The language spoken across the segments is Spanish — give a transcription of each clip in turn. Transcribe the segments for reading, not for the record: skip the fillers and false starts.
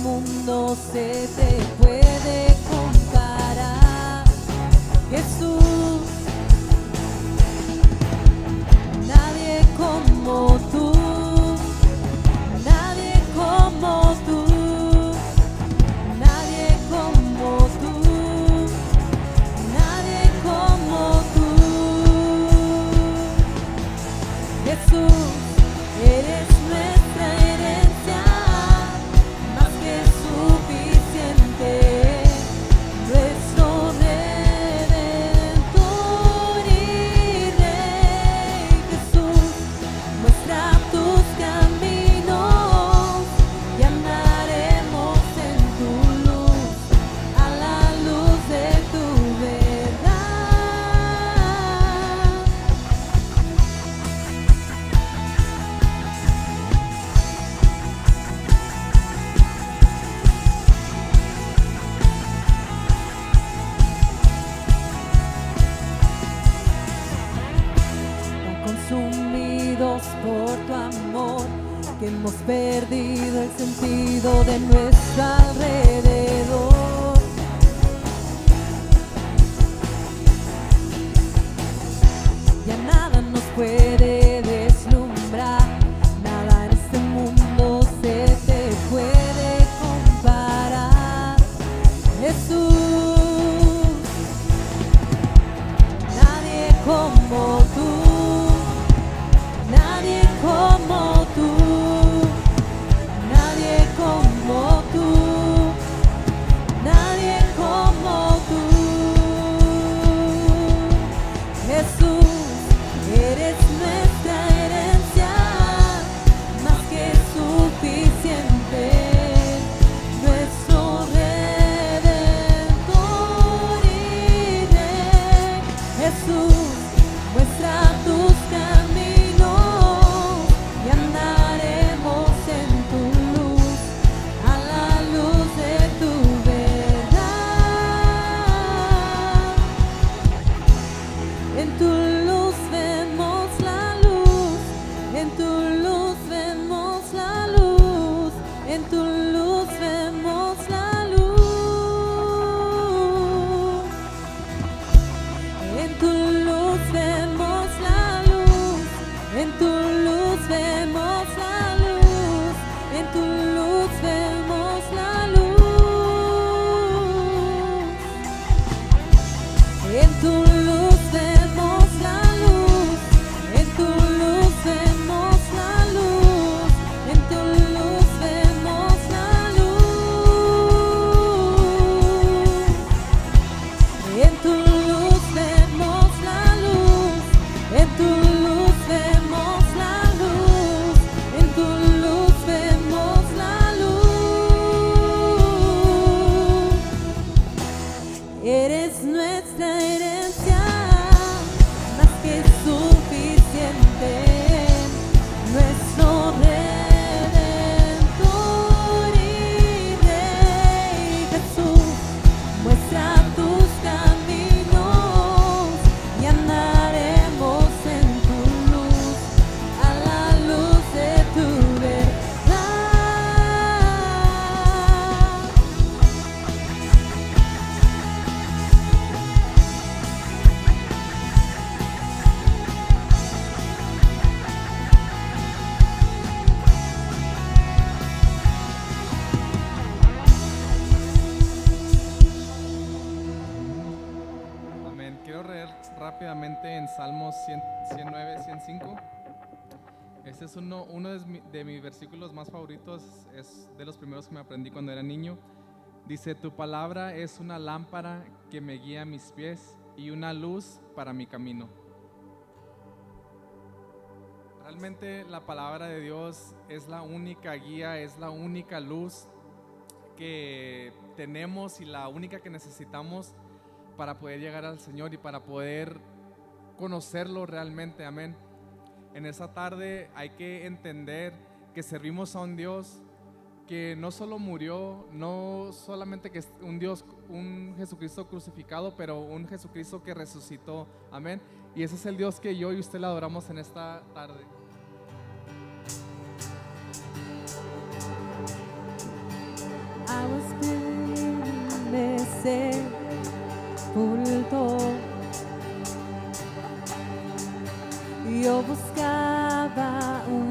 mundo se te puede comparar. Jesús, nadie como tú, nadie como tú, nadie como tú, nadie como tú. Jesús, eres nuestra herencia, más que suficiente, nuestro Redentor y Rey. Jesús, muestra tus caminos y andaremos en tu luz, a la luz de tu verdad. Tan consumidos por tu amor que hemos perdido el sentido de nuestro alrededor. Ya nada nos puede deslumbrar, nada en este mundo se te puede comparar. Jesús, nadie como tú, nadie como tú, nadie como tú, nadie como tú. Jesús, eres nuestra herencia, más que suficiente, nuestro Redentor y Rey. Jesús, muestra tus caminos y andaremos en tu luz, a la luz de tu verdad. En tu luz vemos la luz, en tu luz vemos la luz, en tu luz vemos la luz. En tu luz vemos la luz, en tu luz vemos la luz, en tu luz vemos la luz. En tu luz vemos la luz, en tu luz vemos la luz, en tu luz vemos la luz. En tu luz vemos la luz, en tu luz vemos la luz, en tu luz vemos la luz. Eres nuestra herencia, más que suficiente, nuestro Redentor y Rey. Jesús, muestra tus caminos y andaremos en tu luz, a la luz de tu verdad. Amén. Quiero leer rápidamente en Salmos 109, 105. Este es uno de mis versículos más favoritos, es de los primeros que me aprendí cuando era niño. Dice: tu palabra es una lámpara que me guía a mis pies y una luz para mi camino. Realmente la palabra de Dios es la única guía, es la única luz que tenemos y la única que necesitamos para poder llegar al Señor y para poder conocerlo realmente. Amén. En esta tarde hay que entender que servimos a un Dios que no solo murió, no solamente que es un Dios, un Jesucristo crucificado, pero un Jesucristo que resucitó. Amén. Y ese es el Dios que yo y usted le adoramos en esta tarde. sepultó. Yo buscaba un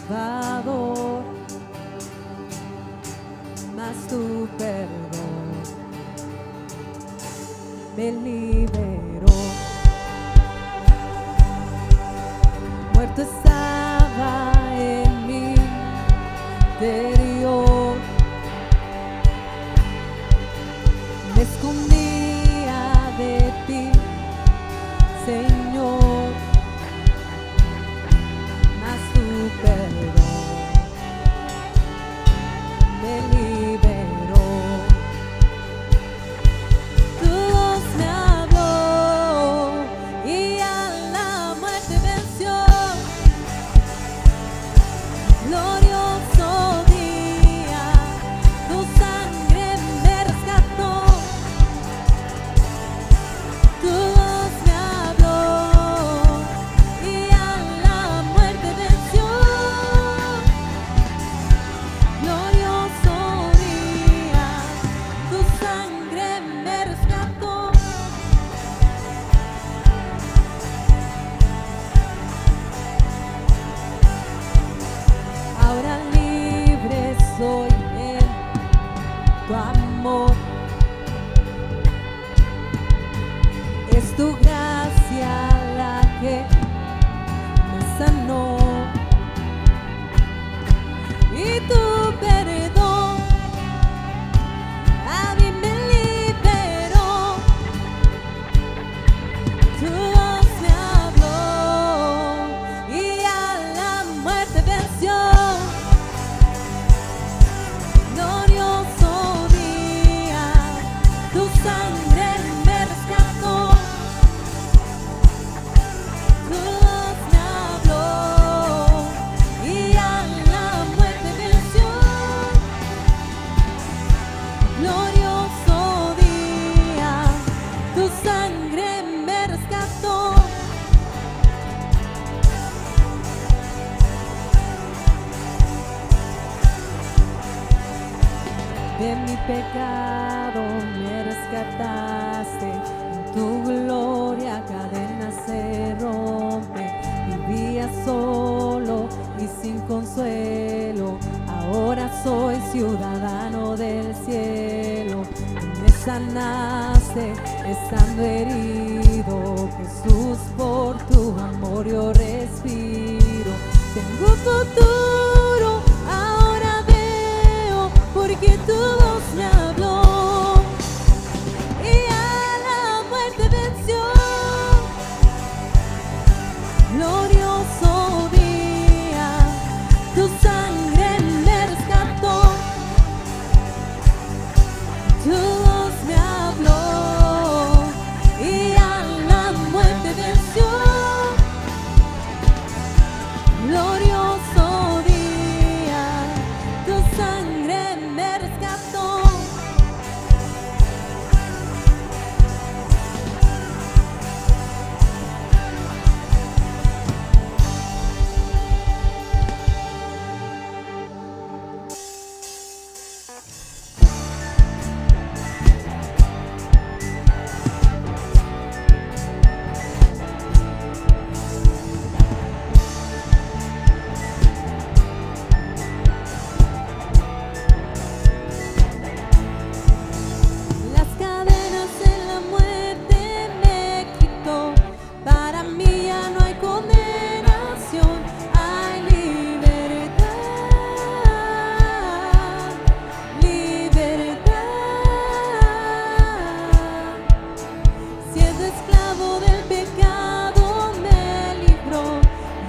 Salvador, mas tu perdón me liberó. Muerto estaba en mi interior, me escondía de ti, Señor, mas tu perdón me liberó. Tu voz me habló y a la muerte venció. Glorioso día, tu sangre me rescató. Tu voz me habló y a la muerte venció. Glorioso día, tu sangre me rescató. Ahora libre soy en tu amor. Es tu gracia la que me sanó y tu perdón a mí me liberó. Tu voz me habló y a la muerte venció. Glorioso día, tu sangre me rescató. Tu voz me habló y a la muerte venció. Glorioso día, tu sangre me rescató. De mi pecado me rescataste, en tu gloria cadenas se rompen. Vivía solo y sin consuelo, ahora soy ciudadano del cielo. Me sanaste estando herido, Jesús, por tu amor yo respiro. Tengo futuro, ahora veo, porque tu voz me habló y a la muerte venció. Glorioso día, tu sangre me rescató. Tu voz me habló y a la muerte venció. Glorioso día, tu sangre me rescató. Las cadenas de la muerte me quitó, para mí ya no hay condenación, hay libertad, libertad. Siendo esclavo del pecado me libró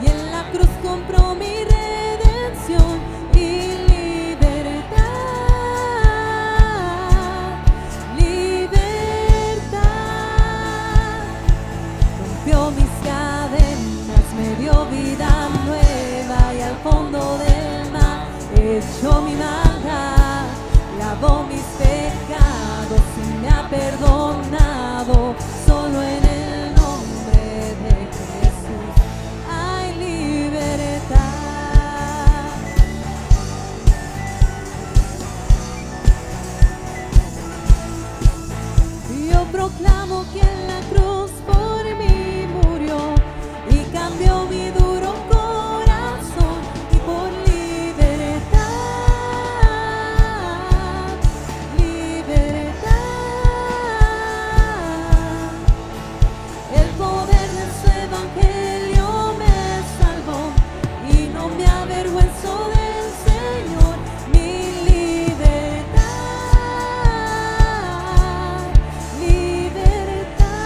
y en la cruz compró mi redención y libertad, libertad. Rompió mis cadenas, me dio vida nueva y al fondo del mar echó mi maldad, lavó mis pecados y me ha perdonado. Solo en el nombre de Jesús hay libertad. proclamo que en la cruz por mí murió y cambió mi duro corazón y por libertad, libertad. El poder de su evangelio me salvó y no me avergüenzo del Señor. Mi libertad, libertad.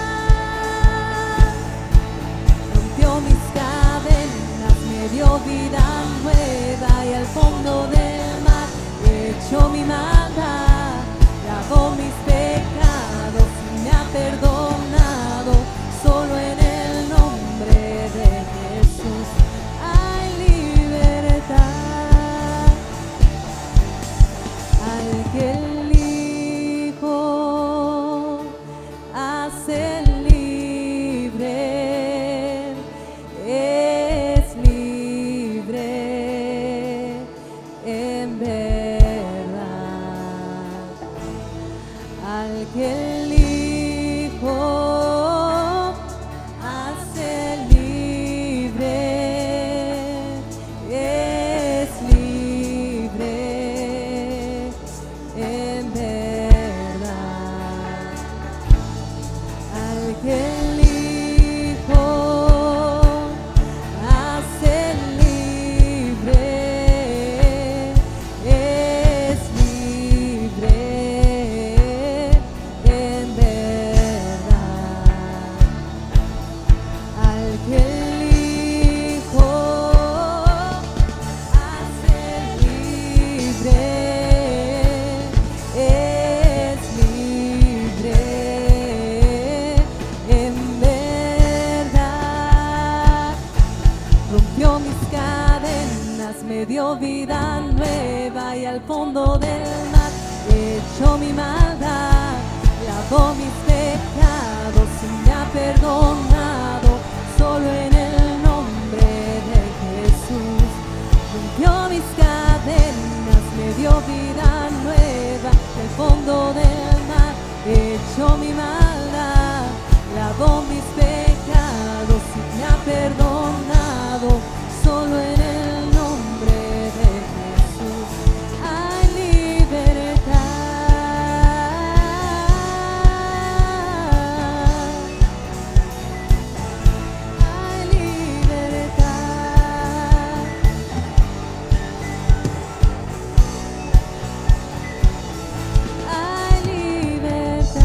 Rompió mis cadenas, me dio vida nueva y al fondo del mar echó mi maldad, lavó mis pecados y me ha perdonado. Solo en el nombre de Jesús hay libertad. Al que el Hijo hace libre, es libre en verdad. Al que el Hijo hace libre, es libre en verdad. Al que el Hijo hace libre, es libre en verdad. Al que el Hijo hace libre, es libre en verdad. Rompió mis cadenas, me dio vida nueva y al fondo del mar echó mi maldad, lavó mis pecados y me ha perdonado. Solo en el nombre de Jesús rompió mis cadenas, me dio vida nueva y al fondo del mar echó mi maldad, lavó mis pecados y me ha perdonado. Solo en el nombre de Jesús hay libertad, hay libertad. Hay libertad.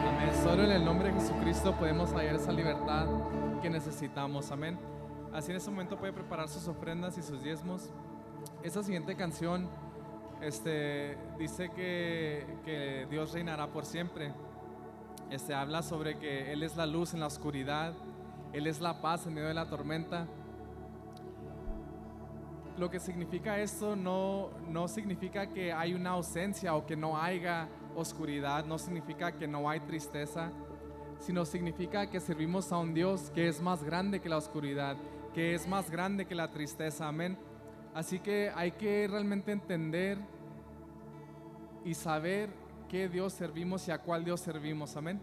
Amén. Solo en el nombre de Jesucristo podemos hallar esa libertad que necesitamos. Amén. Así en este momento puede preparar sus ofrendas y sus diezmos. Esta siguiente canción dice que Dios reinará por siempre. Habla sobre que Él es la luz en la oscuridad, Él es la paz en medio de la tormenta. Lo que significa esto no significa que hay una ausencia o que no haya oscuridad, no significa que no hay tristeza, sino significa que servimos a un Dios que es más grande que la oscuridad, que es más grande que la tristeza. Amén. Así que hay que realmente entender y saber qué Dios servimos y a cuál Dios servimos. Amén.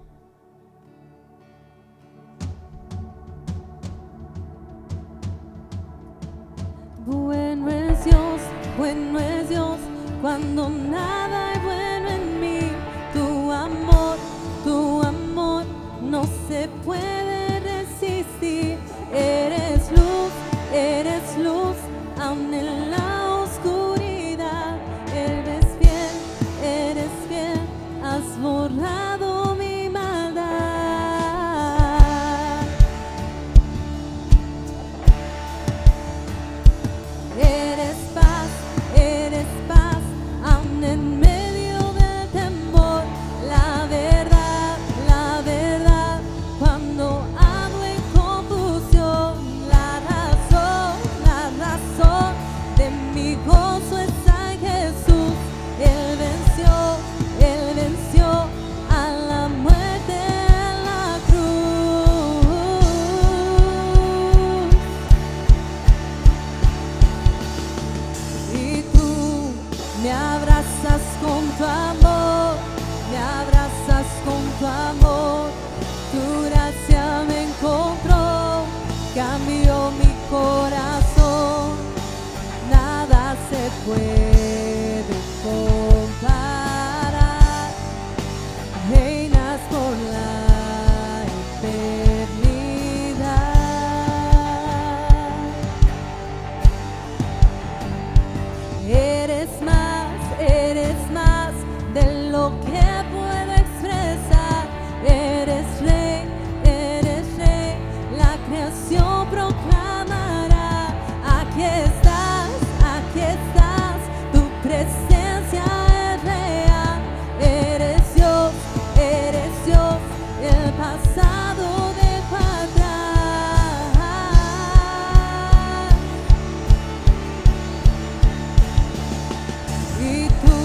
Bueno es Dios, cuando nada hay bueno en mí. Tu amor no se puede resistir. Eres luz, aun en la oscuridad. Eres fiel, has borrado mi maldad. Eres paz, aun en medio del temor. La verdad, cuando ando en confusión. La razón de mi gozo está en Jesús. Él venció a la muerte en la cruz. Y tú me abrazas con tu amor. tu amor, tu gracia me encontró, cambió mi corazón, nada se puede comparar, reinas por la eternidad. Eres más de lo que puedo expresar. Eres rey, la creación proclamará. Aquí estás, tu presencia es real. Eres Dios, el pasado dejo atrás. Y tú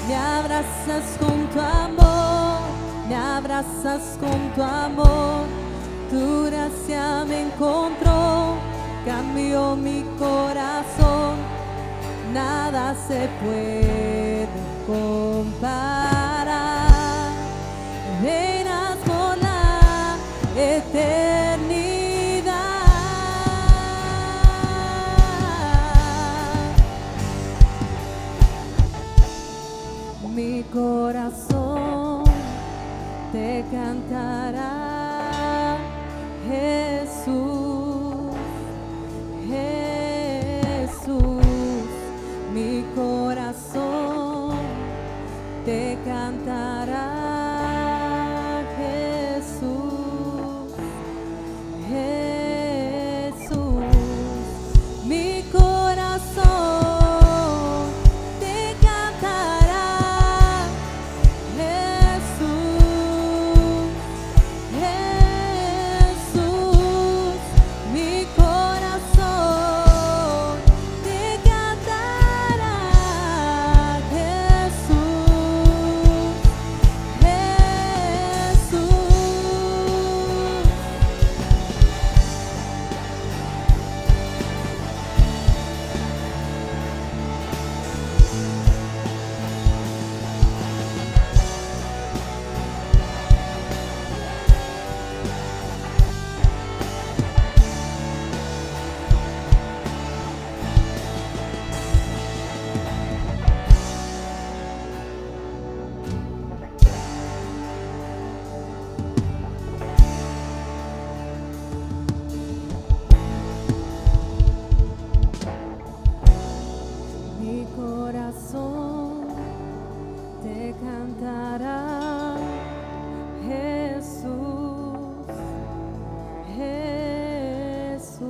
me abrazas con tu amor, me abrazas con tu amor, tu gracia me encontró, cambió mi corazón, nada se puede comparar, reinas por la eternidad. Mi corazón te cantará, Jesús, Jesús. Mi corazón te cantará, Jesús, Jesús. Mi corazón te cantará, Jesús, Jesús. Mi corazón te cantará, Jesús, Jesús. Mi corazón te cantará, Jesús, Jesús.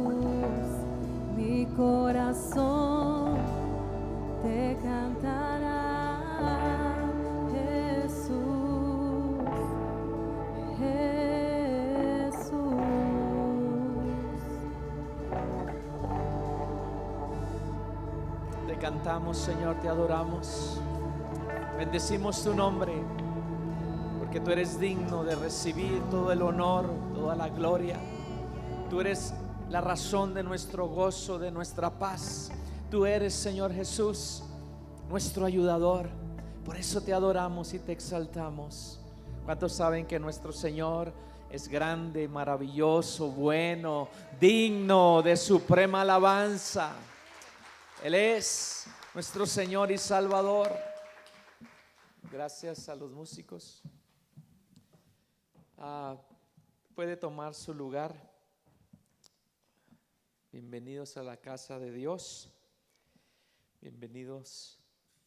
Mi corazón te cantará, Jesús, Jesús. Te cantamos, Señor, te adoramos. Bendecimos tu nombre, porque tú eres digno de recibir todo el honor, toda la gloria. Tú eres la razón de nuestro gozo, de nuestra paz. Tú eres, Señor Jesús, nuestro ayudador. Por eso te adoramos y te exaltamos. ¿Cuántos saben que nuestro Señor es grande, maravilloso, bueno, digno de suprema alabanza? Él es nuestro Señor y Salvador. Gracias a los músicos. Puede tomar su lugar. Bienvenidos a la casa de Dios. Bienvenidos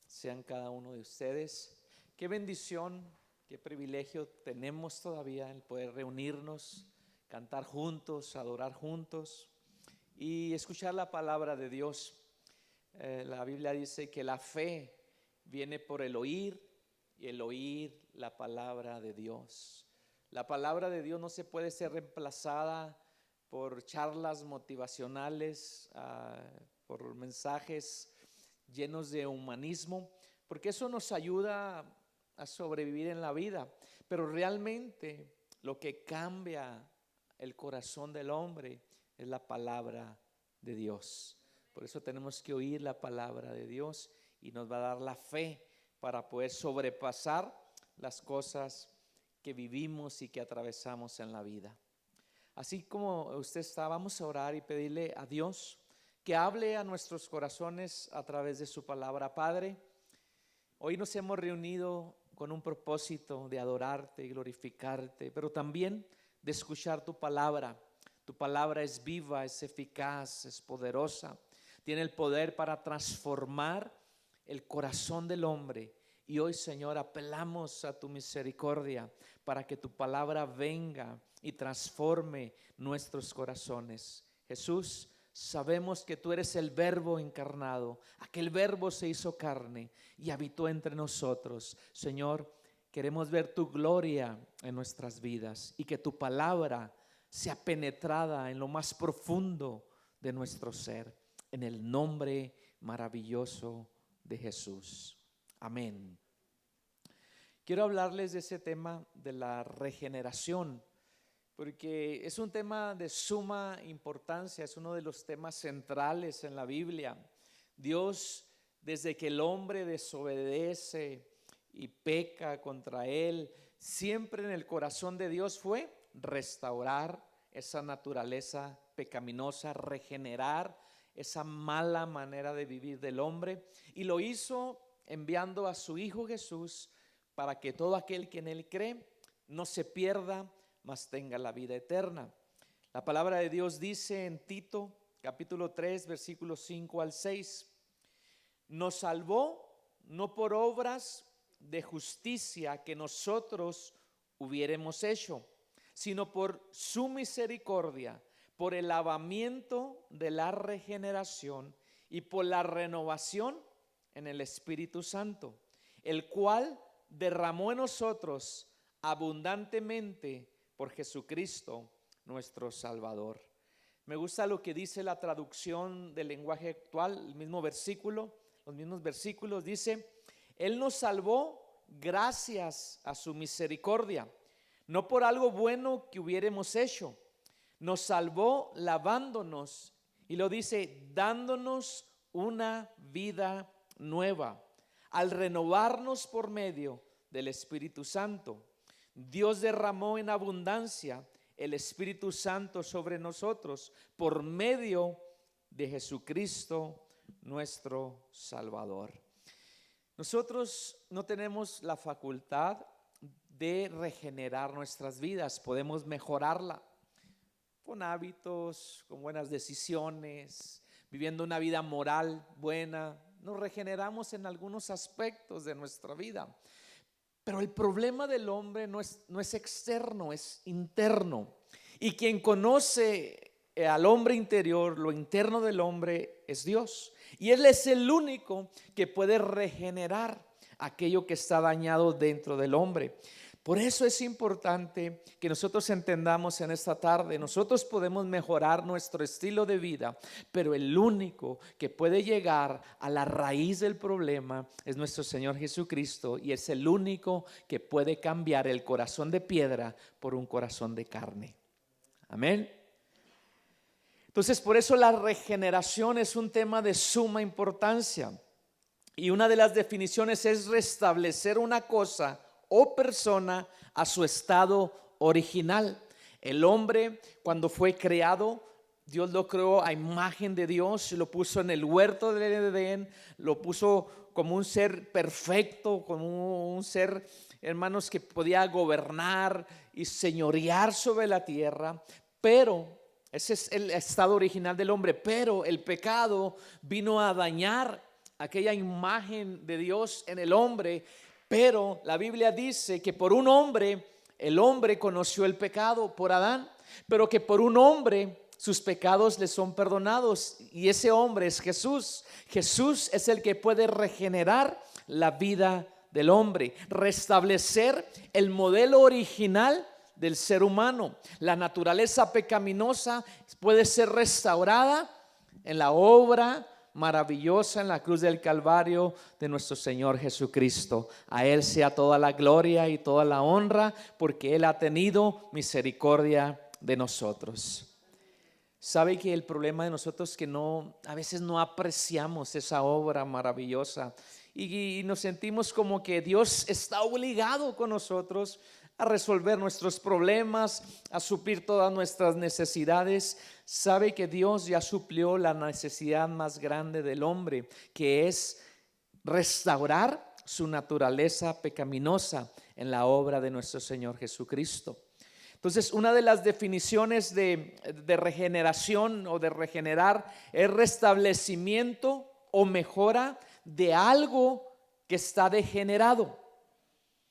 sean cada uno de ustedes. Qué bendición, qué privilegio tenemos todavía el poder reunirnos, cantar juntos, adorar juntos y escuchar la palabra de Dios. La Biblia dice que la fe viene por el oír y el oír la palabra de Dios. La palabra de Dios no se puede ser reemplazada por charlas motivacionales, por mensajes llenos de humanismo, porque eso nos ayuda a sobrevivir en la vida. Pero realmente lo que cambia el corazón del hombre es la palabra de Dios. Por eso tenemos que oír la palabra de Dios y nos va a dar la fe para poder sobrepasar las cosas que vivimos y que atravesamos en la vida. Así como usted está, vamos a orar y pedirle a Dios que hable a nuestros corazones a través de su palabra. Padre, hoy nos hemos reunido con un propósito de adorarte y glorificarte, pero también de escuchar tu palabra. Tu palabra es viva, es eficaz, es poderosa. Tiene el poder para transformar el corazón del hombre. Y hoy, Señor, apelamos a tu misericordia para que tu palabra venga y transforme nuestros corazones. Jesús, sabemos que tú eres el Verbo encarnado. Aquel Verbo se hizo carne y habitó entre nosotros. Señor, queremos ver tu gloria en nuestras vidas y que tu palabra sea penetrada en lo más profundo de nuestro ser. En el nombre maravilloso de Jesús. Amén. Quiero hablarles de ese tema de la regeneración, porque es un tema de suma importancia, es uno de los temas centrales en la Biblia. Dios, desde que el hombre desobedece y peca contra él, siempre en el corazón de Dios fue restaurar esa naturaleza pecaminosa, regenerar esa mala manera de vivir del hombre, y lo hizo enviando a su Hijo Jesús para que todo aquel que en él cree no se pierda, mas tenga la vida eterna. La palabra de Dios dice en Tito capítulo 3 versículos 5 al 6: nos salvó no por obras de justicia que nosotros hubiéramos hecho, sino por su misericordia, por el lavamiento de la regeneración y por la renovación en el Espíritu Santo, el cual derramó en nosotros abundantemente por Jesucristo nuestro Salvador. Me gusta lo que dice la traducción del lenguaje actual, el mismo versículo, los mismos versículos, dice: Él nos salvó gracias a su misericordia, no por algo bueno que hubiéramos hecho. Nos salvó lavándonos, y lo dice, dándonos una vida nueva, al renovarnos por medio del Espíritu Santo. Dios derramó en abundancia el Espíritu Santo sobre nosotros por medio de Jesucristo nuestro Salvador. Nosotros no tenemos la facultad de regenerar nuestras vidas, podemos mejorarla con hábitos, con buenas decisiones, viviendo una vida moral buena. Nos regeneramos en algunos aspectos de nuestra vida, pero el problema del hombre no es externo, es interno. Y quien conoce al hombre interior, lo interno del hombre, es Dios. Y Él es el único que puede regenerar aquello que está dañado dentro del hombre. Por eso es importante que nosotros entendamos en esta tarde, nosotros podemos mejorar nuestro estilo de vida, pero el único que puede llegar a la raíz del problema es nuestro Señor Jesucristo, y es el único que puede cambiar el corazón de piedra por un corazón de carne. Amén. Entonces, por eso la regeneración es un tema de suma importancia, y una de las definiciones es restablecer una cosa o persona a su estado original. El hombre, cuando fue creado, Dios lo creó a imagen de Dios, lo puso en el huerto del Edén, lo puso como un ser perfecto, como un ser, hermanos, que podía gobernar y señorear sobre la tierra. Pero ese es el estado original del hombre, pero el pecado vino a dañar aquella imagen de Dios en el hombre. Pero la Biblia dice que por un hombre, el hombre conoció el pecado, por Adán, pero que por un hombre sus pecados le son perdonados, y ese hombre es Jesús. Jesús es el que puede regenerar la vida del hombre, restablecer el modelo original del ser humano. La naturaleza pecaminosa puede ser restaurada en la obra maravillosa en la cruz del Calvario de nuestro Señor Jesucristo. A Él sea toda la gloria y toda la honra, porque Él ha tenido misericordia de nosotros. ¿Sabe que el problema de nosotros es que a veces no apreciamos esa obra maravillosa y nos sentimos como que Dios está obligado con nosotros a resolver nuestros problemas, a suplir todas nuestras necesidades. Sabe que Dios ya suplió la necesidad más grande del hombre, que es restaurar su naturaleza pecaminosa en la obra de nuestro Señor Jesucristo. Entonces, una de las definiciones de regeneración o de regenerar es restablecimiento o mejora de algo que está degenerado.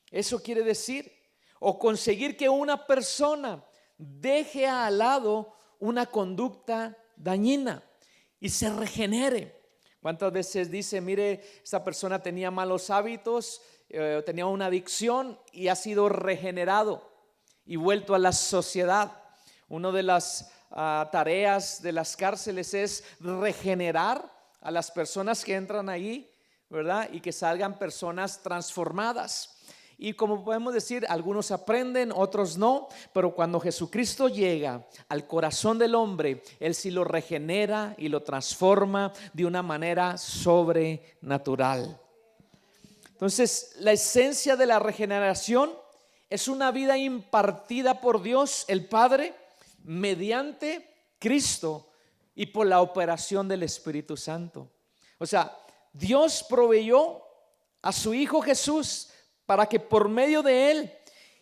Eso quiere decir, o conseguir que una persona deje al lado una conducta dañina y se regenere. ¿Cuántas veces dice, mire, esta persona tenía malos hábitos, tenía una adicción y ha sido regenerado y vuelto a la sociedad? Una de las tareas de las cárceles es regenerar a las personas que entran ahí, ¿verdad? Y que salgan personas transformadas. Y como podemos decir, algunos aprenden, otros no, pero cuando Jesucristo llega al corazón del hombre, Él sí lo regenera y lo transforma de una manera sobrenatural. Entonces, la esencia de la regeneración es una vida impartida por Dios el Padre mediante Cristo y por la operación del Espíritu Santo. O sea, Dios proveyó a su Hijo Jesús para que por medio de Él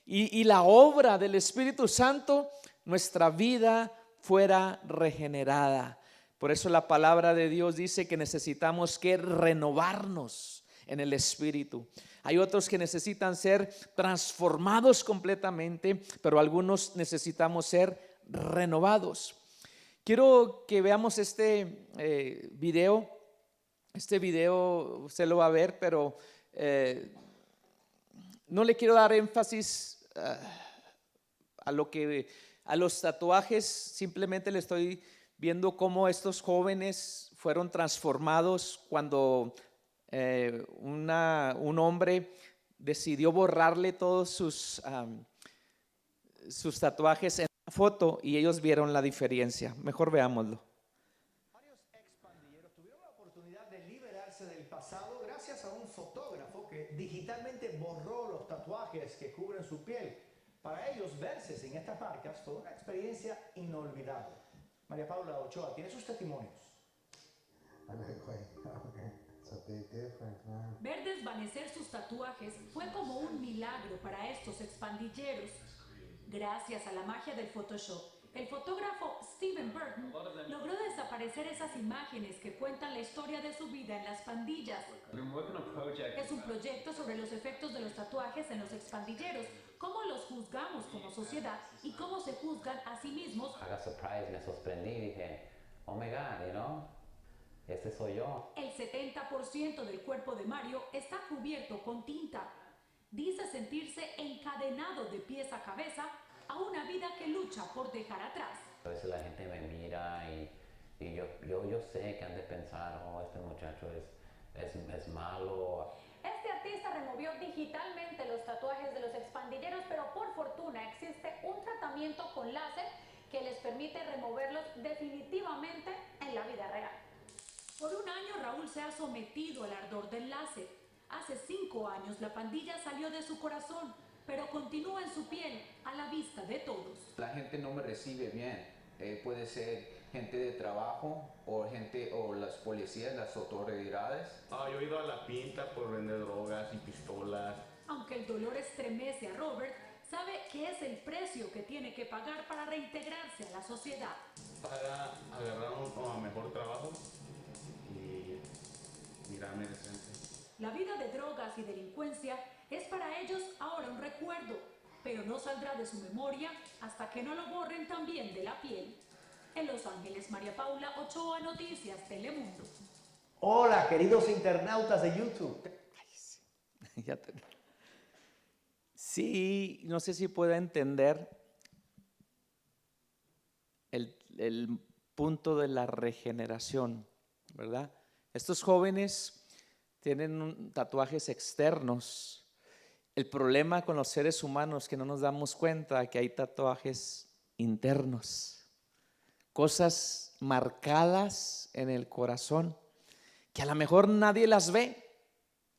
y la obra del Espíritu Santo nuestra vida fuera regenerada. Por eso la palabra de Dios dice que necesitamos que renovarnos en el Espíritu. Hay otros que necesitan ser transformados completamente, pero algunos necesitamos ser renovados. Quiero que veamos este video. Este video usted lo va a ver, pero no le quiero dar énfasis a los tatuajes. Simplemente le estoy viendo cómo estos jóvenes fueron transformados cuando un hombre decidió borrarle todos sus tatuajes en la foto y ellos vieron la diferencia. Mejor veámoslo. Varios expandilleros tuvieron la oportunidad de liberarse del pasado gracias a un fotógrafo que digitalmente borró los tatuajes que cubren su piel. Para ellos, verse sin estas marcas fue una experiencia inolvidable. María Paula Ochoa tiene sus testimonios. Ver desvanecer sus tatuajes fue como un milagro para estos expandilleros. Gracias a la magia del Photoshop, el fotógrafo Stephen Burton logró desaparecer esas imágenes que cuentan la historia de su vida en las pandillas. Es un proyecto sobre los efectos de los tatuajes en los expandilleros, cómo los juzgamos como sociedad y cómo se juzgan a sí mismos. Me sorprendí y dije, oh my God, you know, este soy yo. El 70% del cuerpo de Mario está cubierto con tinta. Dice sentirse encadenado de pies a cabeza a una vida que lucha por dejar atrás. A veces la gente me mira y yo sé que han de pensar, oh, este muchacho es malo. Este artista removió digitalmente los tatuajes de los expandilleros, pero por fortuna existe un tratamiento con láser que les permite removerlos definitivamente en la vida real. Por un año Raúl se ha sometido al ardor del láser. Hace 5 años la pandilla salió de su corazón, pero continúa en su piel a la vista de todos. La gente no me recibe bien. Puede ser gente de trabajo o las policías, las autoridades. Yo he ido a la pinta por vender drogas y pistolas. Aunque el dolor estremece a Robert, sabe que es el precio que tiene que pagar para reintegrarse a la sociedad. Para agarrar un mejor trabajo y mirarme decente. La vida de drogas y delincuencia es para ellos ahora un recuerdo, pero no saldrá de su memoria hasta que no lo borren también de la piel. En Los Ángeles, María Paula Ochoa, Noticias Telemundo. Hola, queridos internautas de YouTube. Sí, no sé si pueda entender el punto de la regeneración, ¿verdad? Estos jóvenes tienen tatuajes externos. El problema con los seres humanos es que no nos damos cuenta que hay tatuajes internos, cosas marcadas en el corazón que a lo mejor nadie las ve,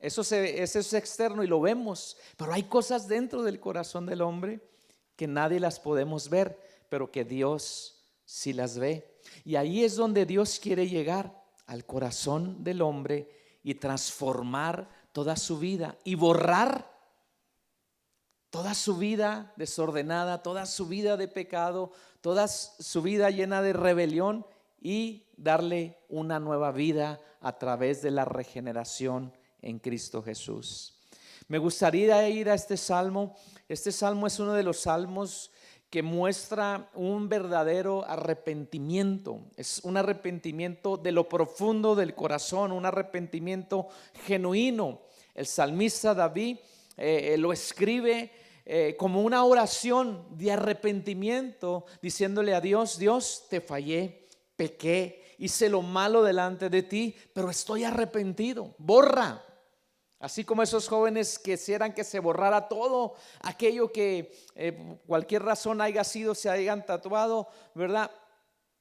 Eso es externo y lo vemos, pero hay cosas dentro del corazón del hombre que nadie las podemos ver, pero que Dios sí las ve. Y ahí es donde Dios quiere llegar, al corazón del hombre, y transformar toda su vida y borrar toda su vida desordenada, toda su vida de pecado, toda su vida llena de rebelión, y darle una nueva vida a través de la regeneración en Cristo Jesús. Me gustaría ir a este salmo. Este salmo es uno de los salmos que muestra un verdadero arrepentimiento. Es un arrepentimiento de lo profundo del corazón, un arrepentimiento genuino. El salmista David lo escribe como una oración de arrepentimiento, diciéndole a Dios: Dios, te fallé, pequé, hice lo malo delante de ti, pero estoy arrepentido, borra. Así como esos jóvenes quisieran que se borrara todo aquello que cualquier razón haya sido, se hayan tatuado, ¿verdad?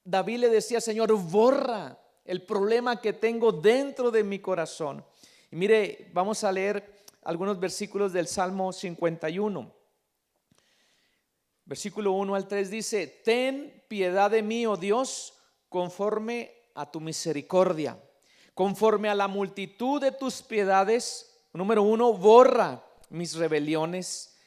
David le decía: Señor, borra el problema que tengo dentro de mi corazón. Y mire, vamos a leer algunos versículos del Salmo 51. Versículo 1 al 3 dice: ten piedad de mí, oh Dios, conforme a tu misericordia, conforme a la multitud de tus piedades. Número 1, borra mis rebeliones.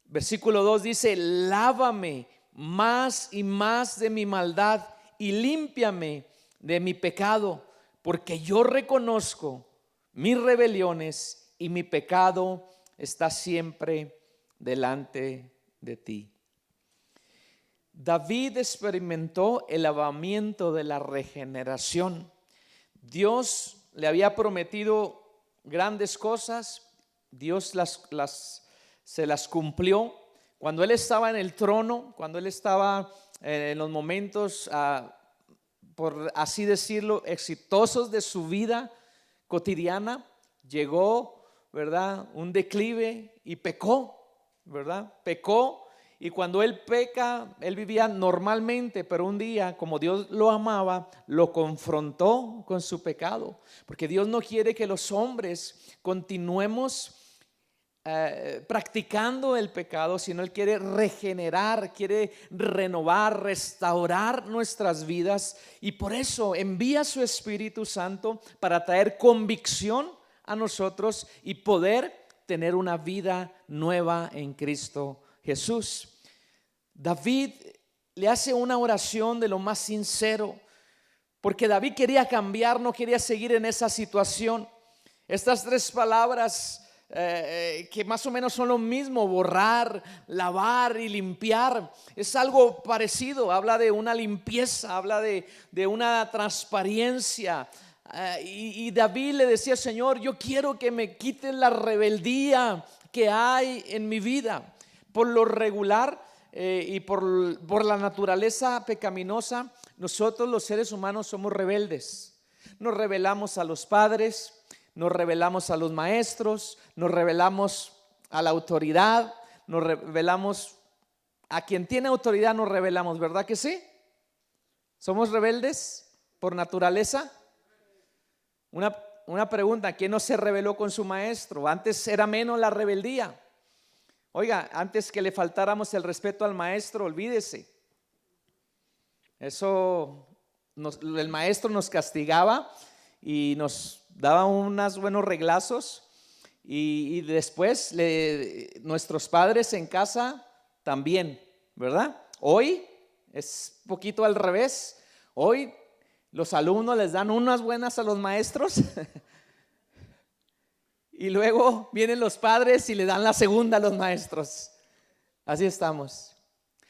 Versículo 2 dice: lávame más y más de mi maldad y límpiame de mi pecado, porque yo reconozco mis rebeliones y mi pecado está siempre delante de ti. David experimentó el lavamiento de la regeneración. Dios le había prometido grandes cosas, Dios se las cumplió. Cuando él estaba en el trono, cuando él estaba en los momentos, por así decirlo, exitosos de su vida cotidiana, llegó, ¿verdad?, un declive y pecó, ¿verdad? Pecó. Y cuando él peca, él vivía normalmente, pero un día, como Dios lo amaba, lo confrontó con su pecado, porque Dios no quiere que los hombres continuemos practicando el pecado, sino Él quiere regenerar, quiere renovar, restaurar nuestras vidas, y por eso envía su Espíritu Santo para traer convicción a nosotros y poder tener una vida nueva en Cristo Jesús. David le hace una oración de lo más sincero, porque David quería cambiar, no quería seguir en esa situación. Estas tres palabras que más o menos son lo mismo: borrar, lavar y limpiar, es algo parecido. Habla de una limpieza, habla de una transparencia. Y David le decía: Señor, yo quiero que me quiten la rebeldía que hay en mi vida. Por lo regular y por la naturaleza pecaminosa, nosotros los seres humanos somos rebeldes. Nos rebelamos a los padres, nos rebelamos a los maestros, nos rebelamos a la autoridad, nos rebelamos a quien tiene autoridad, nos rebelamos, ¿verdad que sí? ¿Somos rebeldes por naturaleza? Una pregunta: ¿quién no se rebeló con su maestro? Antes era menos la rebeldía. Oiga, antes que le faltáramos el respeto al maestro, olvídese. Eso, el maestro nos castigaba y nos daba unos buenos reglazos, y después nuestros padres en casa también, ¿verdad? Hoy es poquito al revés. Hoy los alumnos les dan unas buenas a los maestros y luego vienen los padres y le dan la segunda a los maestros. Así estamos.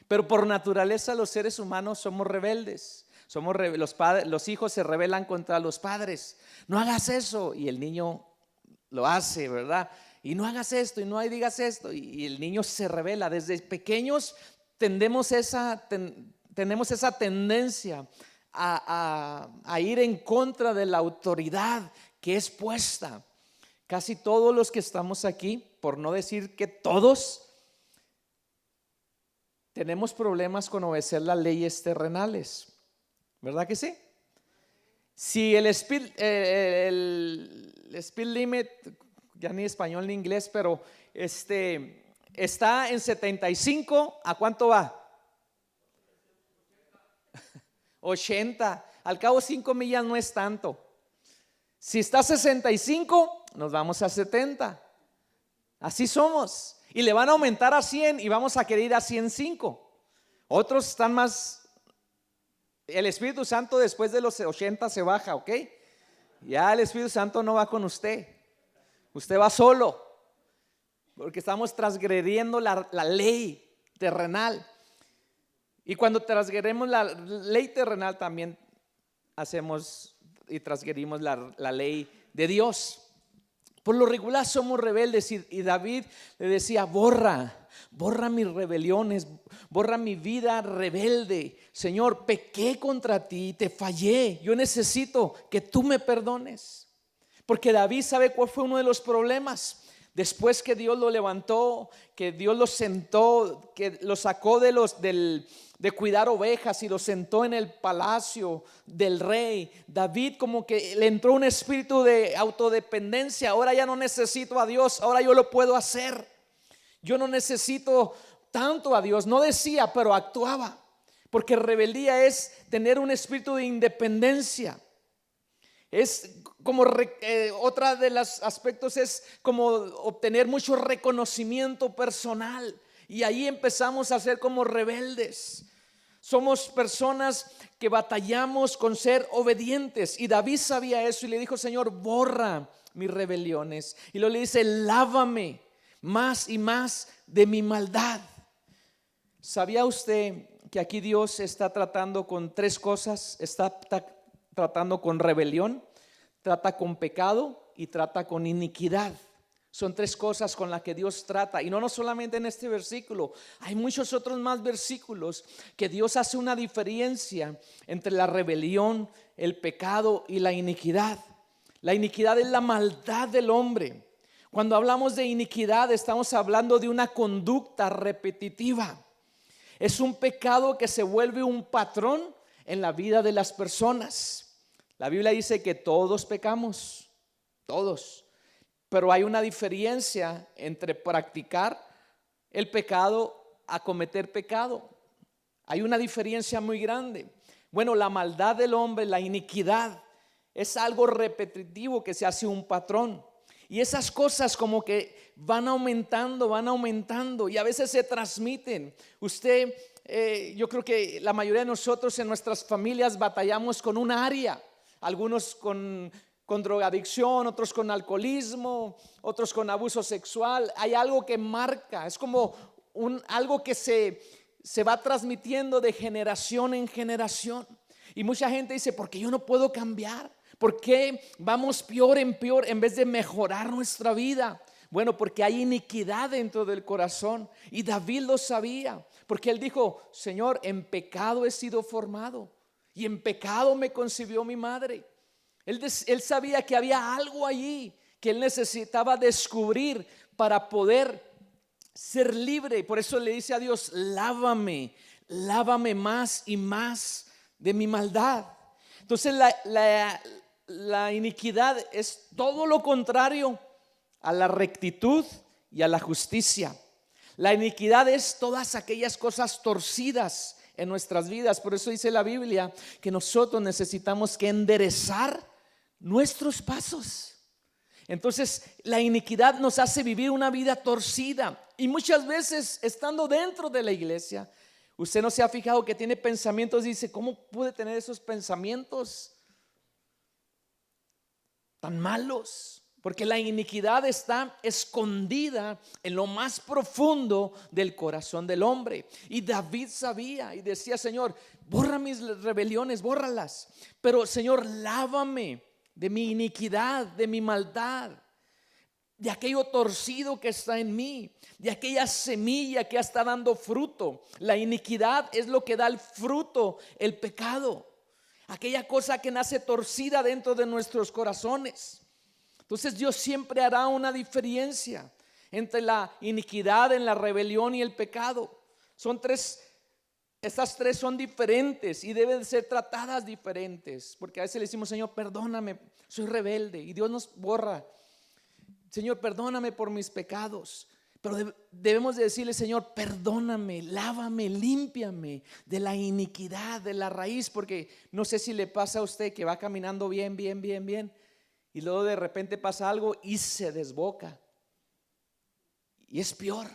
Pero por naturaleza los seres humanos somos rebeldes. Los hijos se rebelan contra los padres. No hagas eso, y el niño lo hace, ¿verdad? Y no hagas esto, y no digas esto, y el niño se rebela. Desde pequeños tenemos esa tendencia a ir en contra de la autoridad que es puesta. Casi todos los que estamos aquí, por no decir que todos, tenemos problemas con obedecer las leyes terrenales, ¿verdad que sí? Si el speed limit, ya ni español ni inglés, pero está en 75, ¿a cuánto va? 80. Al cabo 5 millas no es tanto. Si está a 65, nos vamos a 70. Así somos. Y le van a aumentar a 100 y vamos a querer ir a 105. Otros están más. El Espíritu Santo después de los 80 se baja, ¿ok? Ya el Espíritu Santo no va con usted. Usted va solo. Porque estamos transgrediendo la ley terrenal. Y cuando transgredimos la ley terrenal también hacemos y transgredimos la ley de Dios. Por lo regular somos rebeldes y David le decía: borra mis rebeliones, borra mi vida rebelde. Señor, pequé contra ti, te fallé, yo necesito que tú me perdones. Porque David sabe cuál fue uno de los problemas. Después que Dios lo levantó, que Dios lo sentó, que lo sacó de cuidar ovejas y lo sentó en el palacio del rey, David como que le entró un espíritu de autodependencia. Ahora ya no necesito a Dios, ahora yo lo puedo hacer. Yo no necesito tanto a Dios. No decía, pero actuaba. Porque rebeldía es tener un espíritu de independencia. Es como otra de los aspectos es como obtener mucho reconocimiento personal. Y ahí empezamos a ser como rebeldes. Somos personas que batallamos con ser obedientes. Y David sabía eso y le dijo: Señor, borra mis rebeliones. Y luego le dice: lávame más y más de mi maldad. ¿Sabía usted que aquí Dios está tratando con tres cosas? Está tratando con rebelión, trata con pecado y trata con iniquidad. Son tres cosas con las que Dios trata. Y no solamente en este versículo. Hay muchos otros más versículos que Dios hace una diferencia entre la rebelión, el pecado y la iniquidad. La iniquidad es la maldad del hombre. Cuando hablamos de iniquidad estamos hablando de una conducta repetitiva. Es un pecado que se vuelve un patrón en la vida de las personas. La Biblia dice que todos pecamos, todos. Pero hay una diferencia entre practicar el pecado a cometer pecado. Hay una diferencia muy grande. Bueno, la maldad del hombre, la iniquidad, es algo repetitivo que se hace un patrón. Y esas cosas como que van aumentando y a veces se transmiten. Yo creo que la mayoría de nosotros en nuestras familias batallamos con un área. Algunos con drogadicción, otros con alcoholismo, otros con abuso sexual. Hay algo que marca, es como algo que se va transmitiendo de generación en generación. Y mucha gente dice: ¿por qué yo no puedo cambiar? ¿Por qué vamos peor en peor en vez de mejorar nuestra vida? Bueno, porque hay iniquidad dentro del corazón. Y David lo sabía, porque él dijo: Señor, en pecado he sido formado y en pecado me concibió mi madre. Él sabía que había algo allí que él necesitaba descubrir para poder ser libre. Y por eso le dice a Dios: lávame más y más de mi maldad. Entonces la iniquidad es todo lo contrario a la rectitud y a la justicia. La iniquidad es todas aquellas cosas torcidas en nuestras vidas. Por eso dice la Biblia que nosotros necesitamos que enderezar nuestros pasos. Entonces la iniquidad nos hace vivir una vida torcida. Y muchas veces estando dentro de la iglesia, usted no se ha fijado que tiene pensamientos y dice: ¿cómo pude tener esos pensamientos tan malos? Porque la iniquidad está escondida en lo más profundo del corazón del hombre. Y David sabía y decía: Señor, borra mis rebeliones, bórralas. Pero Señor, lávame de mi iniquidad, de mi maldad, de aquello torcido que está en mí, de aquella semilla que está dando fruto. La iniquidad es lo que da el fruto, el pecado, aquella cosa que nace torcida dentro de nuestros corazones. Entonces Dios siempre hará una diferencia entre la iniquidad, en la rebelión y el pecado. Estas tres son diferentes y deben ser tratadas diferentes, porque a veces le decimos: Señor, perdóname, soy rebelde, y Dios nos borra. Señor, perdóname por mis pecados. Pero debemos de decirle, Señor, perdóname, lávame, límpiame de la iniquidad, de la raíz. Porque no sé si le pasa a usted que va caminando bien, y luego de repente pasa algo y se desboca. Y es peor.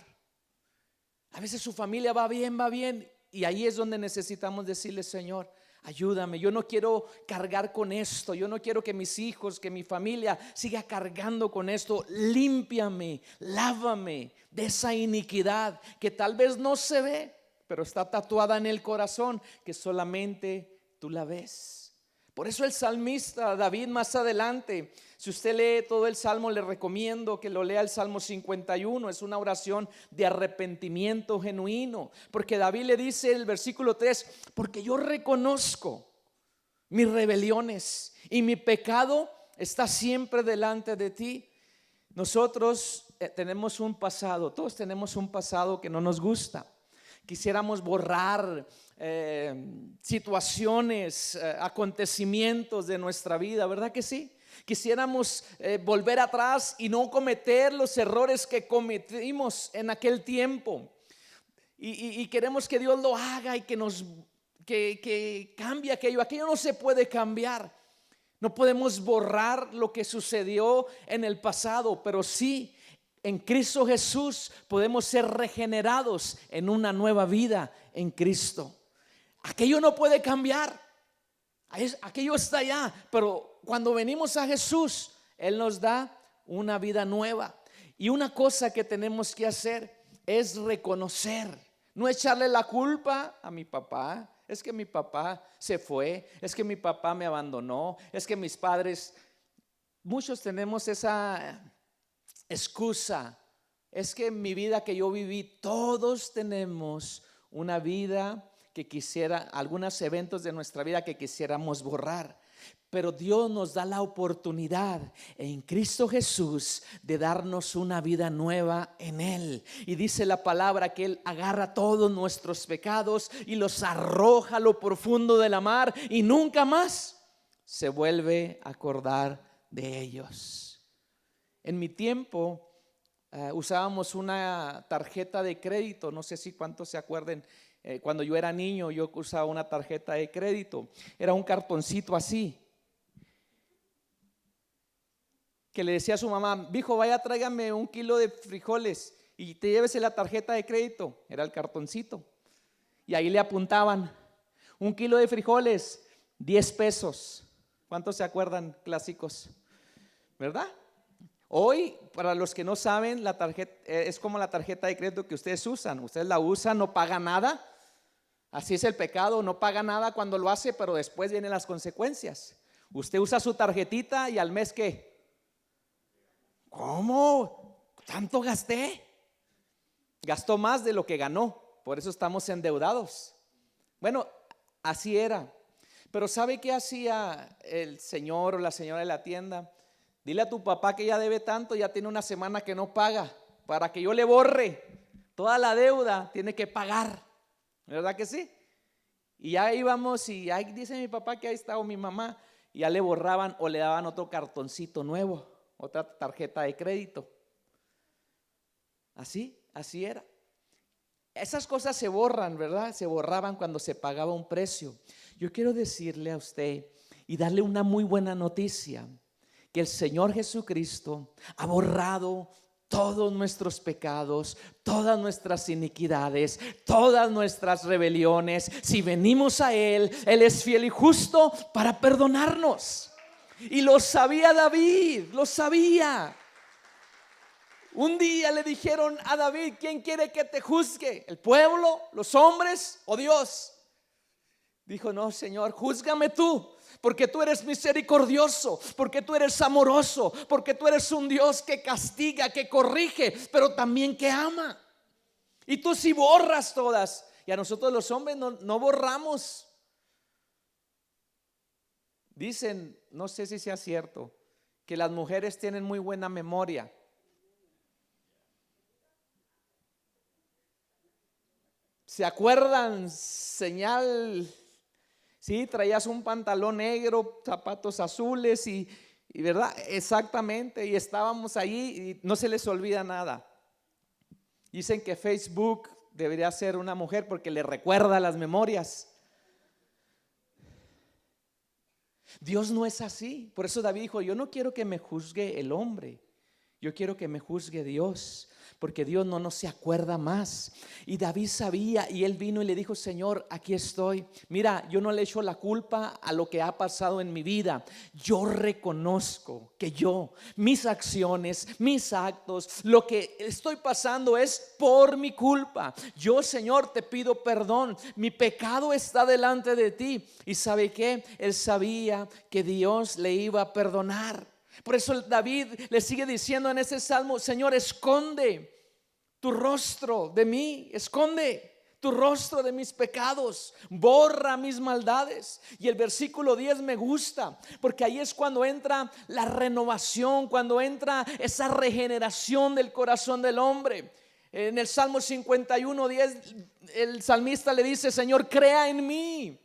A veces su familia va bien, y ahí es donde necesitamos decirle, Señor, ayúdame, yo no quiero cargar con esto, yo no quiero que mis hijos, que mi familia siga cargando con esto. Límpiame, lávame de esa iniquidad que tal vez no se ve, pero está tatuada en el corazón, que solamente tú la ves. Por eso el salmista David, más adelante, si usted lee todo el salmo, le recomiendo que lo lea el Salmo 51. Es una oración de arrepentimiento genuino, porque David le dice en el versículo 3: porque yo reconozco mis rebeliones y mi pecado está siempre delante de ti. Nosotros tenemos un pasado, todos tenemos un pasado que no nos gusta. Quisiéramos borrar situaciones, acontecimientos de nuestra vida, ¿verdad que sí? Quisiéramos volver atrás y no cometer los errores que cometimos en aquel tiempo. Y queremos que Dios lo haga y que cambie aquello. Aquello no se puede cambiar. No podemos borrar lo que sucedió en el pasado, pero sí, en Cristo Jesús podemos ser regenerados en una nueva vida en Cristo. Aquello no puede cambiar. Aquello está allá, pero cuando venimos a Jesús, Él nos da una vida nueva. Y una cosa que tenemos que hacer es reconocer, no echarle la culpa a mi papá. Es que mi papá se fue, es que mi papá me abandonó, es que mis padres. Muchos tenemos esa excusa. Es que en mi vida que yo viví, todos tenemos una vida que algunos eventos de nuestra vida que quisiéramos borrar. Pero Dios nos da la oportunidad en Cristo Jesús de darnos una vida nueva en Él. Y dice la palabra que Él agarra todos nuestros pecados y los arroja a lo profundo de la mar, y nunca más se vuelve a acordar de ellos. En mi tiempo usábamos una tarjeta de crédito. No sé si cuántos se acuerden. Cuando yo era niño, yo usaba una tarjeta de crédito. Era un cartoncito así, que le decía a su mamá: hijo, vaya, tráigame 1 kilo de frijoles y te llévese la tarjeta de crédito. Era el cartoncito. Y ahí le apuntaban: 1 kilo de frijoles, 10 pesos. ¿Cuántos se acuerdan, clásicos? ¿Verdad? Hoy, para los que no saben, la tarjeta es como la tarjeta de crédito que ustedes usan. Ustedes la usan, no paga nada. Así es el pecado, no paga nada cuando lo hace, pero después vienen las consecuencias. Usted usa su tarjetita y al mes, ¿qué? ¿Cómo? ¿Tanto gasté? Gastó más de lo que ganó, por eso estamos endeudados. Bueno, así era. Pero ¿sabe qué hacía el señor o la señora de la tienda? Dile a tu papá que ya debe tanto, ya tiene una semana que no paga, para que yo le borre toda la deuda, tiene que pagar. ¿Verdad que sí? Y ya íbamos y ahí dice mi papá que ahí está, o mi mamá, y ya le borraban o le daban otro cartoncito nuevo, otra tarjeta de crédito. Así era. Esas cosas se borran, ¿verdad? Se borraban cuando se pagaba un precio. Yo quiero decirle a usted y darle una muy buena noticia, que el Señor Jesucristo ha borrado todos nuestros pecados, todas nuestras iniquidades, todas nuestras rebeliones. Si venimos a Él, Él es fiel y justo para perdonarnos. Y lo sabía David, lo sabía. Un día le dijeron a David: ¿quién quiere que te juzgue? ¿El pueblo, los hombres o Dios? Dijo: no, Señor, júzgame tú, porque tú eres misericordioso, porque tú eres amoroso, porque tú eres un Dios que castiga, que corrige, pero también que ama. Y tú sí borras todas. Y a nosotros los hombres no borramos. Dicen, no sé si sea cierto, que las mujeres tienen muy buena memoria. ¿Se acuerdan? Señal. Sí, traías un pantalón negro, zapatos azules y Y verdad, exactamente, y estábamos allí y no se les olvida nada. Dicen que Facebook debería ser una mujer porque le recuerda las memorias. Dios no es así. Por eso David dijo, yo no quiero que me juzgue el hombre, yo quiero que me juzgue Dios, porque Dios no se acuerda más. Y David sabía, y él vino y le dijo, Señor, aquí estoy. Mira, yo no le echo la culpa a lo que ha pasado en mi vida. Yo reconozco que mis acciones, mis actos, lo que estoy pasando es por mi culpa. Yo, Señor, te pido perdón. Mi pecado está delante de ti. Y ¿sabe qué? Él sabía que Dios le iba a perdonar. Por eso David le sigue diciendo en ese salmo, Señor, esconde tu rostro de mí, esconde tu rostro de mis pecados, borra mis maldades. Y el versículo 10 me gusta, porque ahí es cuando entra la renovación, cuando entra esa regeneración del corazón del hombre. En el Salmo 51:10 el salmista le dice, Señor, crea en mí.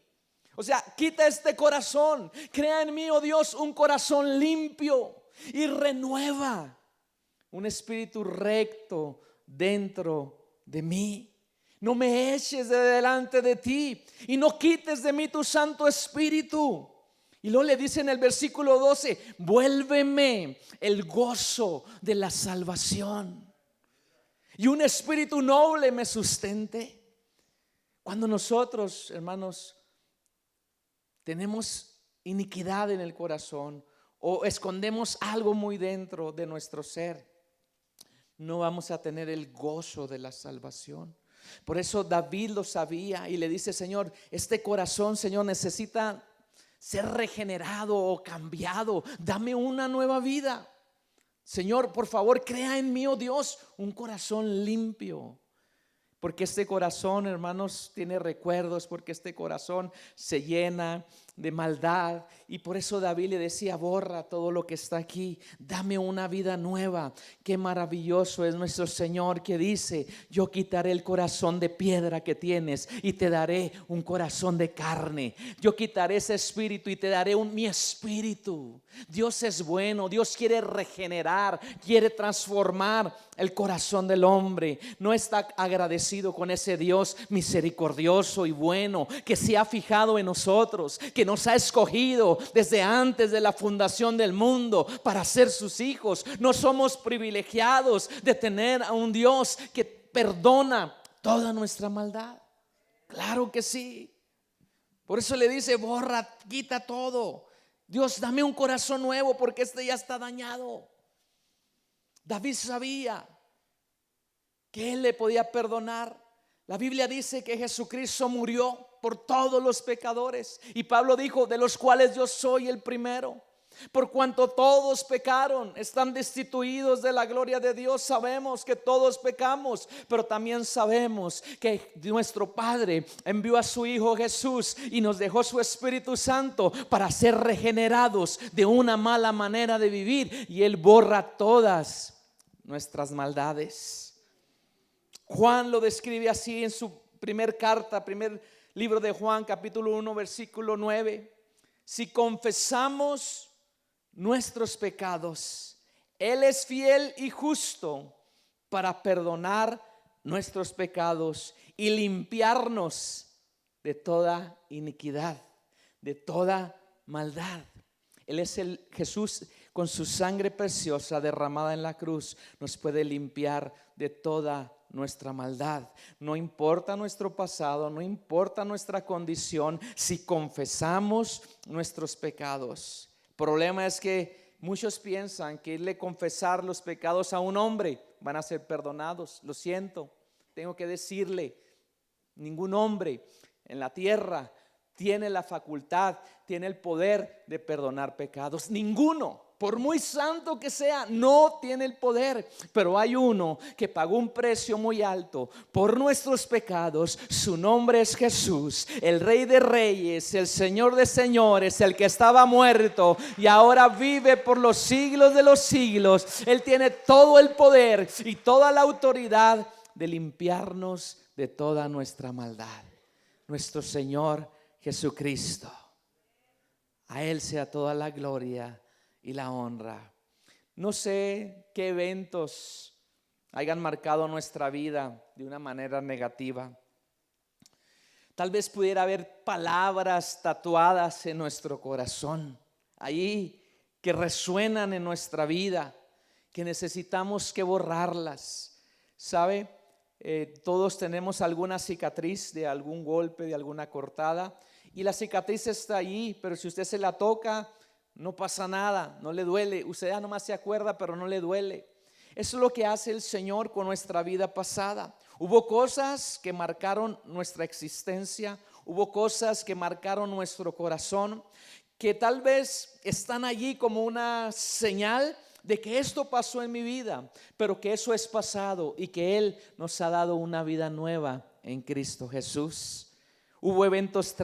O sea, quita este corazón, crea en mí, oh Dios, un corazón limpio y renueva un espíritu recto dentro de mí. No me eches de delante de ti y no quites de mí tu Santo Espíritu. Y luego le dice en el versículo 12, vuélveme el gozo de la salvación y un espíritu noble me sustente. Cuando nosotros, hermanos, tenemos iniquidad en el corazón o escondemos algo muy dentro de nuestro ser, no vamos a tener el gozo de la salvación. Por eso David lo sabía y le dice, Señor, este corazón, Señor, necesita ser regenerado o cambiado. Dame una nueva vida. Señor, por favor, crea en mí, oh Dios, un corazón limpio. Porque este corazón, hermanos, tiene recuerdos, porque este corazón se llena de maldad. Y por eso David le decía, borra todo lo que está aquí, dame una vida nueva. Qué maravilloso es nuestro Señor, que dice, yo quitaré el corazón de piedra que tienes y te daré un corazón de carne. Yo quitaré ese espíritu y te daré mi espíritu. Dios es bueno, Dios quiere regenerar, quiere transformar el corazón del hombre. No está agradecido con ese Dios misericordioso y bueno, que se ha fijado en nosotros, que nos ha escogido desde antes de la fundación del mundo para ser sus hijos. No somos privilegiados de tener a un Dios que perdona toda nuestra maldad. Claro que sí. Por eso le dice, borra, quita todo. Dios, dame un corazón nuevo porque este ya está dañado. David sabía que él le podía perdonar. La Biblia dice que Jesucristo murió por todos los pecadores. Y Pablo dijo, de los cuales yo soy el primero. Por cuanto todos pecaron, están destituidos de la gloria de Dios. Sabemos que todos pecamos, pero también sabemos que nuestro Padre envió a su Hijo Jesús y nos dejó su Espíritu Santo para ser regenerados de una mala manera de vivir. Y Él borra todas nuestras maldades. Juan lo describe así en su primer libro de Juan, capítulo 1, versículo 9. Si confesamos nuestros pecados, Él es fiel y justo para perdonar nuestros pecados y limpiarnos de toda iniquidad, de toda maldad. Él es el Jesús, con su sangre preciosa derramada en la cruz, nos puede limpiar de toda nuestra maldad. No importa nuestro pasado, no importa nuestra condición, si confesamos nuestros pecados. El problema es que muchos piensan que irle a confesar los pecados a un hombre van a ser perdonados. Lo siento, tengo que decirle, ningún hombre en la tierra tiene la facultad, tiene el poder de perdonar pecados. Ninguno. Por muy santo que sea, no tiene el poder. Pero hay uno que pagó un precio muy alto por nuestros pecados. Su nombre es Jesús, el Rey de Reyes, el Señor de Señores, el que estaba muerto y ahora vive por los siglos de los siglos. Él tiene todo el poder y toda la autoridad de limpiarnos de toda nuestra maldad. Nuestro Señor Jesucristo. A Él sea toda la gloria y la honra. No sé qué eventos hayan marcado nuestra vida de una manera negativa. Tal vez pudiera haber palabras tatuadas en nuestro corazón, ahí que resuenan en nuestra vida, que necesitamos que borrarlas. ¿Sabe? Todos tenemos alguna cicatriz de algún golpe, de alguna cortada, y la cicatriz está ahí, pero si usted se la toca, no pasa nada, no le duele. Usted ya nomás se acuerda, pero no le duele. Eso es lo que hace el Señor con nuestra vida pasada. Hubo cosas que marcaron nuestra existencia, hubo cosas que marcaron nuestro corazón, que tal vez están allí como una señal de que esto pasó en mi vida, pero que eso es pasado y que Él nos ha dado una vida nueva en Cristo Jesús. Hubo eventos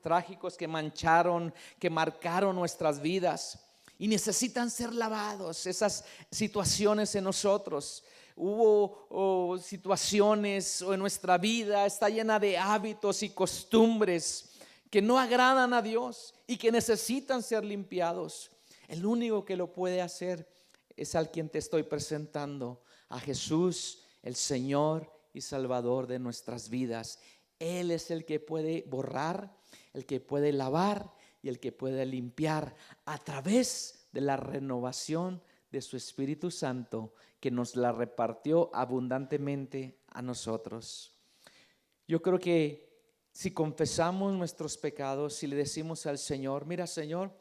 trágicos que mancharon, que marcaron nuestras vidas y necesitan ser lavados. Esas situaciones en nosotros. Hubo situaciones en nuestra vida, está llena de hábitos y costumbres que no agradan a Dios y que necesitan ser limpiados. El único que lo puede hacer es al quien te estoy presentando, a Jesús, el Señor y Salvador de nuestras vidas. Él es el que puede borrar, el que puede lavar y el que puede limpiar a través de la renovación de su Espíritu Santo, que nos la repartió abundantemente a nosotros. Yo creo que si confesamos nuestros pecados, si le decimos al Señor: mira, Señor,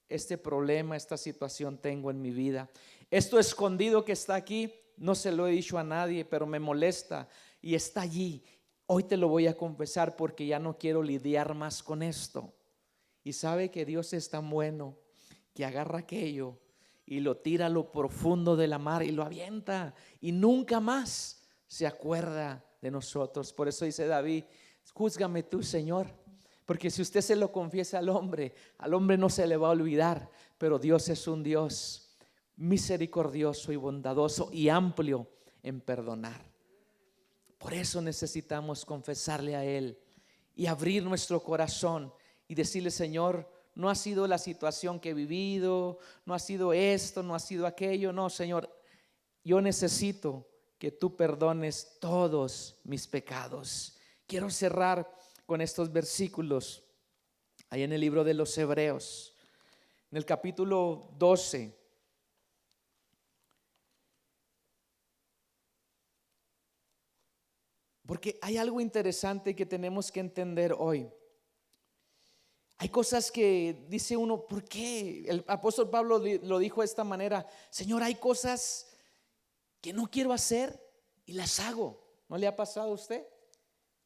este problema, esta situación tengo en mi vida, esto escondido que está aquí, no se lo he dicho a nadie, pero me molesta y está allí. Hoy te lo voy a confesar porque ya no quiero lidiar más con esto. Y sabe que Dios es tan bueno que agarra aquello y lo tira a lo profundo de la mar y lo avienta y nunca más se acuerda de nosotros. Por eso dice David: júzgame tú, Señor, porque si usted se lo confiesa al hombre no se le va a olvidar, pero Dios es un Dios misericordioso y bondadoso y amplio en perdonar. Por eso necesitamos confesarle a Él y abrir nuestro corazón y decirle: Señor, no ha sido la situación que he vivido, no ha sido esto, no ha sido aquello. No, Señor, yo necesito que tú perdones todos mis pecados. Quiero cerrar con estos versículos ahí en el libro de los Hebreos, en el capítulo 12. Porque hay algo interesante que tenemos que entender hoy. Hay cosas que dice uno: ¿por qué? El apóstol Pablo lo dijo de esta manera: Señor, hay cosas que no quiero hacer y las hago. ¿No le ha pasado a usted?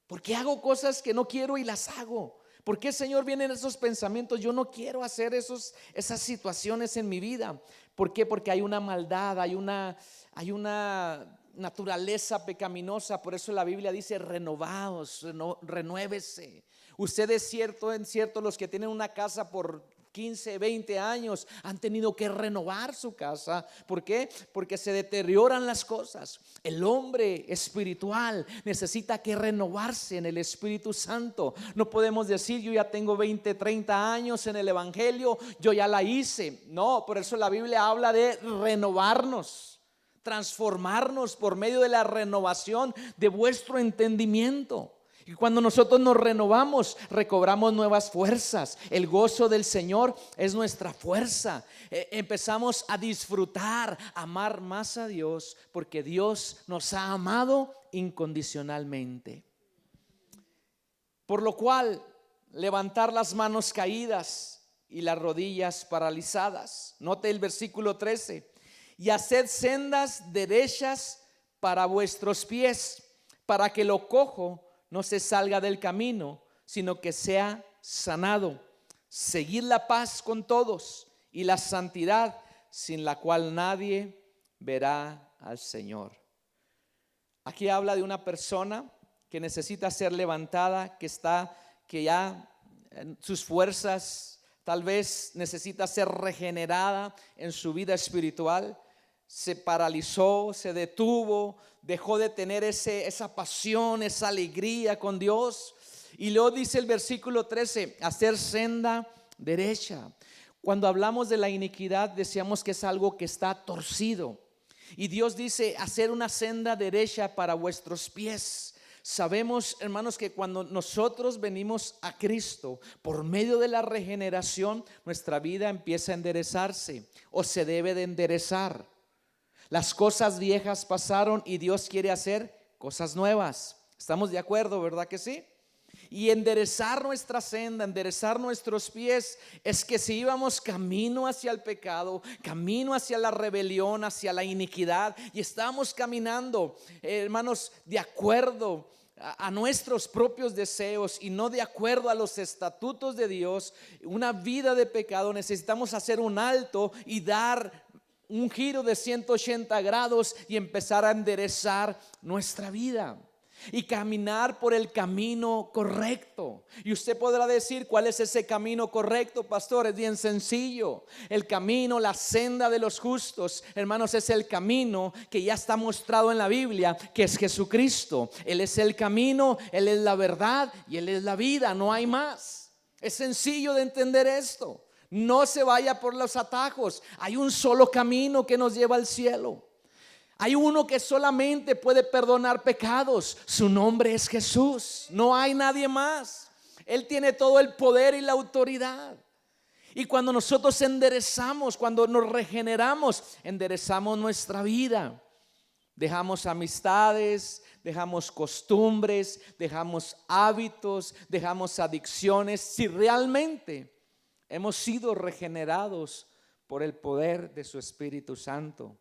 ¿Por qué hago cosas que no quiero y las hago? ¿Por qué, Señor, vienen esos pensamientos? Yo no quiero hacer esas situaciones en mi vida. ¿Por qué? Porque hay una maldad, hay una naturaleza pecaminosa. Por eso la Biblia dice: renovaos, renuévese. Usted es cierto, los que tienen una casa por 15, 20 años han tenido que renovar su casa. ¿Por qué? Porque se deterioran las cosas. El hombre espiritual necesita que renovarse en el Espíritu Santo. No podemos decir: yo ya tengo 20, 30 años en el Evangelio, yo ya la hice. No, por eso la Biblia habla de renovarnos, transformarnos por medio de la renovación de vuestro entendimiento. Y cuando nosotros nos renovamos, recobramos nuevas fuerzas. El gozo del Señor es nuestra fuerza. Empezamos a disfrutar, a amar más a Dios, porque Dios nos ha amado incondicionalmente. Por lo cual, levantar las manos caídas y las rodillas paralizadas. Note el versículo 13. Y haced sendas derechas para vuestros pies, para que lo cojo no se salga del camino, sino que sea sanado. Seguid la paz con todos y la santidad, sin la cual nadie verá al Señor. Aquí habla de una persona que necesita ser levantada, que ya sus fuerzas tal vez necesita ser regenerada en su vida espiritual. Se paralizó, se detuvo, dejó de tener esa pasión, esa alegría con Dios. Y luego dice el versículo 13: hacer senda derecha. Cuando hablamos de la iniquidad, decíamos que es algo que está torcido. Y Dios dice, hacer una senda derecha para vuestros pies. Sabemos, hermanos, que cuando nosotros venimos a Cristo, por medio de la regeneración, nuestra vida empieza a enderezarse o se debe de enderezar. Las cosas viejas pasaron y Dios quiere hacer cosas nuevas. ¿Estamos de acuerdo, verdad que sí? Y enderezar nuestra senda, enderezar nuestros pies, es que si íbamos camino hacia el pecado, camino hacia la rebelión, hacia la iniquidad, y estábamos caminando, hermanos, de acuerdo a nuestros propios deseos y no de acuerdo a los estatutos de Dios, una vida de pecado, necesitamos hacer un alto y dar un giro de 180 grados y empezar a enderezar nuestra vida y caminar por el camino correcto. Y usted podrá decir, ¿cuál es ese camino correcto, pastor? Es bien sencillo. El camino, la senda de los justos, hermanos, es el camino que ya está mostrado en la Biblia, que es Jesucristo. Él es el camino, Él es la verdad y Él es la vida, no hay más. Es sencillo de entender esto. No se vaya por los atajos. Hay un solo camino que nos lleva al cielo. Hay uno que solamente puede perdonar pecados. Su nombre es Jesús. No hay nadie más. Él tiene todo el poder y la autoridad. Y cuando nosotros enderezamos, cuando nos regeneramos, enderezamos nuestra vida. Dejamos amistades, dejamos costumbres, dejamos hábitos, dejamos adicciones. Si realmente hemos sido regenerados por el poder de su Espíritu Santo.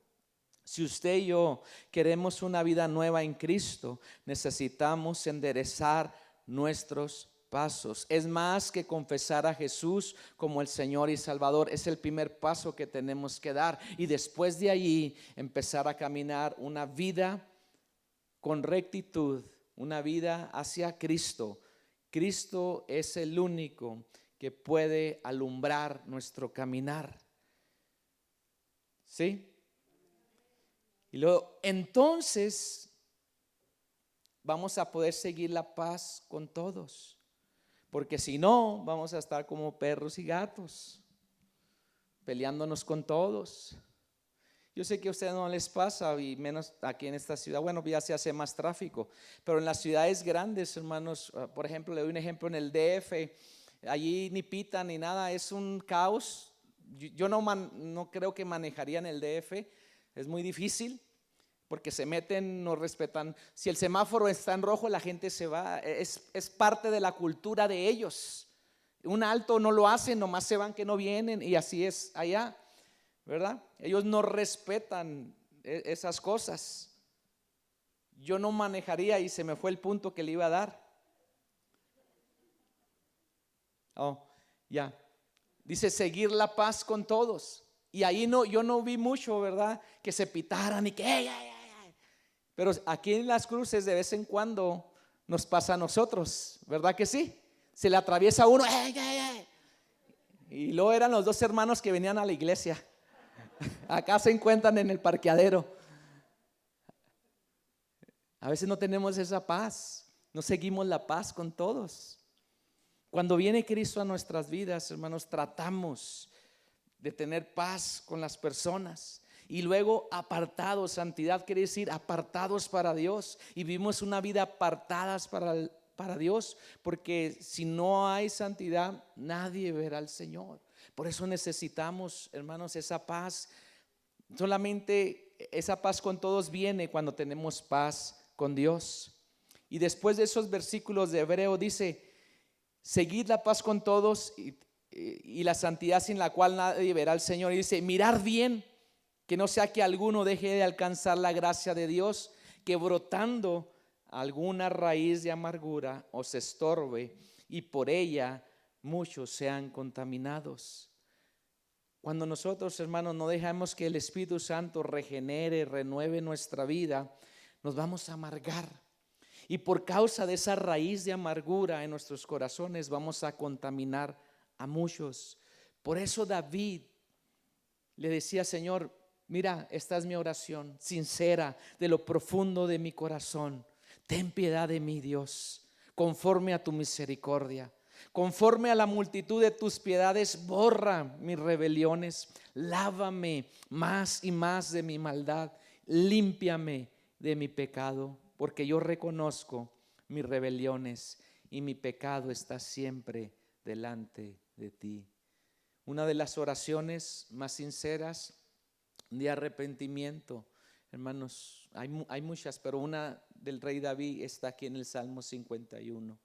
Si usted y yo queremos una vida nueva en Cristo, necesitamos enderezar nuestros pasos. Es más que confesar a Jesús como el Señor y Salvador. Es el primer paso que tenemos que dar. Y después de allí empezar a caminar una vida con rectitud, una vida hacia Cristo. Cristo es el único que puede alumbrar nuestro caminar. ¿Sí? Y luego, entonces, vamos a poder seguir la paz con todos. Porque si no, vamos a estar como perros y gatos, peleándonos con todos. Yo sé que a ustedes no les pasa, y menos aquí en esta ciudad. Bueno, ya se hace más tráfico. Pero en las ciudades grandes, hermanos, por ejemplo, le doy un ejemplo en el DF. Allí ni pitan ni nada, es un caos. Yo no creo que manejaría en el DF. Es muy difícil porque se meten, no respetan. Si el semáforo está en rojo, la gente se va. Es parte de la cultura de ellos. Un alto no lo hacen, nomás se van que no vienen, y así es allá, ¿verdad? Ellos no respetan esas cosas. Yo no manejaría, y se me fue el punto que le iba a dar. Dice seguir la paz con todos. Y ahí yo no vi mucho, ¿verdad? Que se pitaran y que pero aquí en las cruces de vez en cuando nos pasa a nosotros, ¿verdad que sí? Se le atraviesa uno, y luego eran los dos hermanos que venían a la iglesia. Acá se encuentran en el parqueadero. A veces no tenemos esa paz, no seguimos la paz con todos. Cuando viene Cristo a nuestras vidas, hermanos, tratamos de tener paz con las personas. Y luego apartados, santidad quiere decir apartados para Dios. Y vivimos una vida apartadas para Dios, porque si no hay santidad, nadie verá al Señor. Por eso necesitamos, hermanos, esa paz. Solamente esa paz con todos viene cuando tenemos paz con Dios. Y después de esos versículos de Hebreo dice: seguid la paz con todos y la santidad, sin la cual nadie verá al Señor. Y dice: mirar bien, que no sea que alguno deje de alcanzar la gracia de Dios, que brotando alguna raíz de amargura os estorbe, y por ella muchos sean contaminados. Cuando nosotros, hermanos, no dejamos que el Espíritu Santo regenere, renueve nuestra vida, nos vamos a amargar. Y por causa de esa raíz de amargura en nuestros corazones, vamos a contaminar a muchos. Por eso David le decía: Señor, mira, esta es mi oración sincera de lo profundo de mi corazón. Ten piedad de mí, Dios, conforme a tu misericordia. Conforme a la multitud de tus piedades, borra mis rebeliones. Lávame más y más de mi maldad. Límpiame de mi pecado, porque yo reconozco mis rebeliones y mi pecado está siempre delante de ti. Una de las oraciones más sinceras de arrepentimiento, hermanos, hay muchas, pero una del rey David está aquí en el Salmo 51.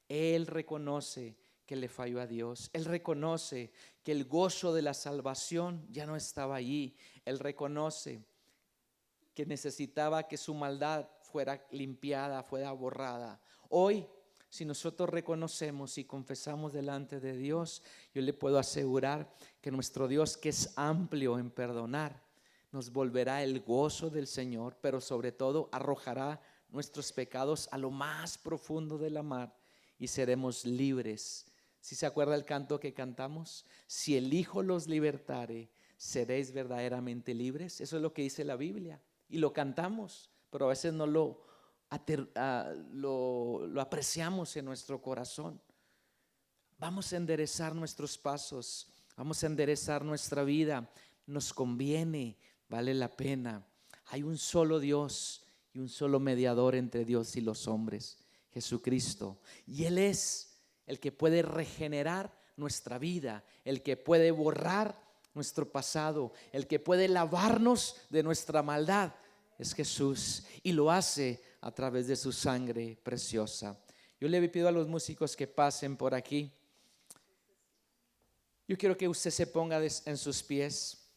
Él reconoce que le falló a Dios. Él reconoce que el gozo de la salvación ya no estaba allí. Él reconoce que necesitaba que su maldad fuera limpiada, fuera borrada. Hoy, si nosotros reconocemos y confesamos delante de Dios, yo le puedo asegurar que nuestro Dios, que es amplio en perdonar, nos volverá el gozo del Señor, pero sobre todo arrojará nuestros pecados a lo más profundo de la mar y seremos libres. ¿Sí se acuerda el canto que cantamos? Si el Hijo los libertare, seréis verdaderamente libres. Eso es lo que dice la Biblia y lo cantamos, pero a veces no lo apreciamos en nuestro corazón. Vamos a enderezar nuestros pasos, vamos a enderezar nuestra vida. Nos conviene, vale la pena. Hay un solo Dios y un solo mediador entre Dios y los hombres, Jesucristo. Y Él es el que puede regenerar nuestra vida, el que puede borrar nuestro pasado, el que puede lavarnos de nuestra maldad. Es Jesús, y lo hace a través de su sangre preciosa. Yo le pido a los músicos que pasen por aquí. Yo quiero que usted se ponga en sus pies.